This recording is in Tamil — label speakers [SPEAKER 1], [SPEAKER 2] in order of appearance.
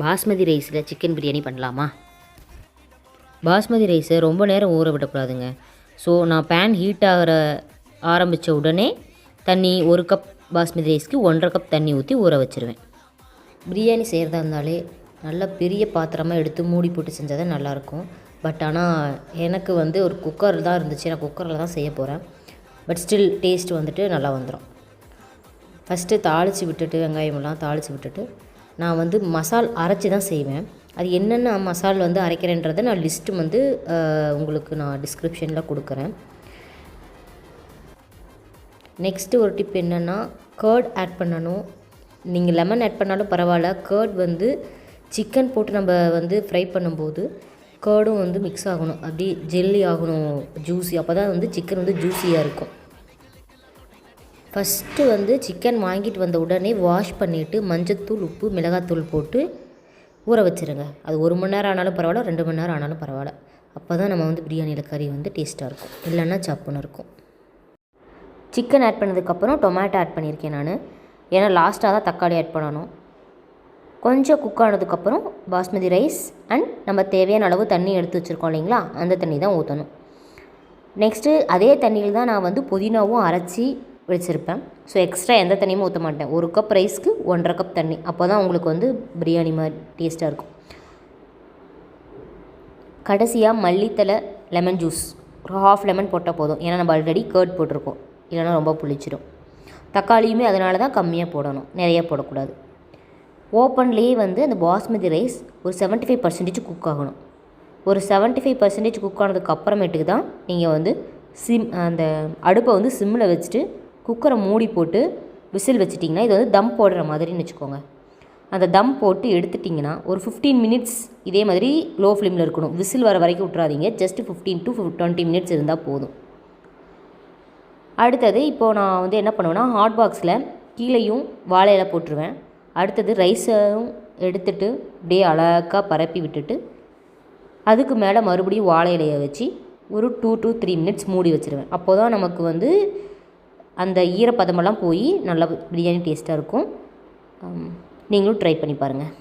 [SPEAKER 1] பாஸ்மதி ரைஸில் சிக்கன் பிரியாணி பண்ணலாமா? பாஸ்மதி ரைஸை ரொம்ப நேரம் ஊற விடக்கூடாதுங்க. ஸோ நான் பேன் ஹீட் ஆரம்பித்த உடனே தண்ணி 1 கப் பாஸ்மதி ரைஸ்க்கு 1.5 கப் தண்ணி ஊற்றி ஊற வச்சுருவேன். பிரியாணி செய்கிறதா இருந்தாலே நல்லா பெரிய பாத்திரமாக எடுத்து மூடி போட்டு செஞ்சால் தான் நல்லாயிருக்கும். பட் ஆனால் எனக்கு ஒரு குக்கர் தான் இருந்துச்சு. நான் குக்கரில் தான் செய்ய போகிறேன். பட் ஸ்டில் டேஸ்ட் நல்லா வந்துடும். ஃபஸ்ட்டு தாளித்து விட்டுட்டு வெங்காயமெல்லாம் தாளித்து விட்டுட்டு நான் மசால் அரைச்சி தான் செய்வேன். அது என்னென்ன மசால் அரைக்கிறேன்றதை நான் லிஸ்ட்டு உங்களுக்கு நான் டிஸ்கிரிப்ஷனில் கொடுக்குறேன். நெக்ஸ்ட்டு ஒரு டிப் என்னென்னா, கர்ட் ஆட் பண்ணணும். நீங்கள் லெமன் ஆட் பண்ணாலும் பரவாயில்ல. கர்ட் சிக்கன் போட்டு நம்ம ஃப்ரை பண்ணும்போது கர்டும் மிக்ஸ் ஆகணும். அப்படி ஜெல்லி ஆகணும், ஜூஸி. அப்போ தான் சிக்கன் ஜூஸியாக இருக்கும். ஃபஸ்ட்டு சிக்கன் வாங்கிட்டு வந்த உடனே வாஷ் பண்ணிவிட்டு மஞ்சத்தூள், உப்பு, மிளகாத்தூள் போட்டு ஊற வச்சுருங்க. அது 1 மணி நேரம் ஆனாலும் பரவாயில்ல, 2 மணி நேரம் ஆனாலும் பரவாயில்ல. அப்போ தான் நம்ம பிரியாணியில் கறி டேஸ்ட்டாக இருக்கும். இல்லைன்னா சப்புன்னு இருக்கும். சிக்கன் ஆட் பண்ணதுக்கப்புறம் டொமேட்டோ ஆட் பண்ணியிருக்கேன் நான். ஏன்னா லாஸ்ட்டாக தான் தக்காளி ஆட் பண்ணணும். கொஞ்சம் குக் ஆனதுக்கப்புறம் பாஸ்மதி ரைஸ் அண்ட் நம்ம தேவையான அளவு தண்ணி எடுத்து வச்சுருக்கோம் இல்லைங்களா, அந்த தண்ணி தான் ஊற்றணும். நெக்ஸ்ட்டு அதே தண்ணியில் தான் நான் புதினாவும் அரைச்சி வச்சுருப்பேன். ஸோ எக்ஸ்ட்ரா எந்த தண்ணியுமே ஊற்ற மாட்டேன். 1 கப் ரைஸ்க்கு 1.5 கப் தண்ணி. அப்போ தான் உங்களுக்கு பிரியாணி மாதிரி டேஸ்ட்டாக இருக்கும். கடைசியாக மல்லித்தலை, லெமன் ஜூஸ் ஒரு 1/2 லெமன் போட்டால் போதும். ஏன்னா நம்ம ஆல்ரெடி கர்ட் போட்டிருக்கோம். இல்லைனா ரொம்ப புளிச்சிடும். தக்காளியுமே அதனால தான் கம்மியாக போடணும், நிறைய போடக்கூடாது. ஓப்பன்லேயே அந்த பாஸ்மதி ரைஸ் ஒரு 75% குக் ஆகணும். ஒரு 75% குக் ஆனதுக்கு அப்புறமேட்டுக்கு தான் நீங்கள் அந்த அடுப்பை சிம்மில் வச்சுட்டு குக்கரை மூடி போட்டு விசில் வச்சிட்டிங்கன்னா இது தம் போடுற மாதிரின்னு வச்சுக்கோங்க. அந்த தம் போட்டு எடுத்துட்டிங்கன்னா ஒரு 15 மினிட்ஸ் இதே மாதிரி லோ ஃப்ளேமில் இருக்கணும். விசில் வர வரைக்கும் விட்றாதீங்க. ஜஸ்ட்டு 15 to 20 மினிட்ஸ் இருந்தால் போதும். அடுத்தது இப்போது நான் என்ன பண்ணுவேன்னா, ஹாட் பாக்ஸில் கீழேயும் வாழை இலை போட்டுருவேன். அடுத்தது ரைஸையும் எடுத்துகிட்டு அப்படியே அழகாக பரப்பி விட்டுட்டு அதுக்கு மேலே மறுபடியும் வாழை இலையை வச்சு ஒரு 2 to 3 மினிட்ஸ் மூடி வச்சுருவேன். அப்போ தான் நமக்கு அந்த ஈரப்பதமெல்லாம் போய் நல்லா பிரியாணி டேஸ்ட்டாக இருக்கும். நீங்களும் ட்ரை பண்ணி பாருங்கள்.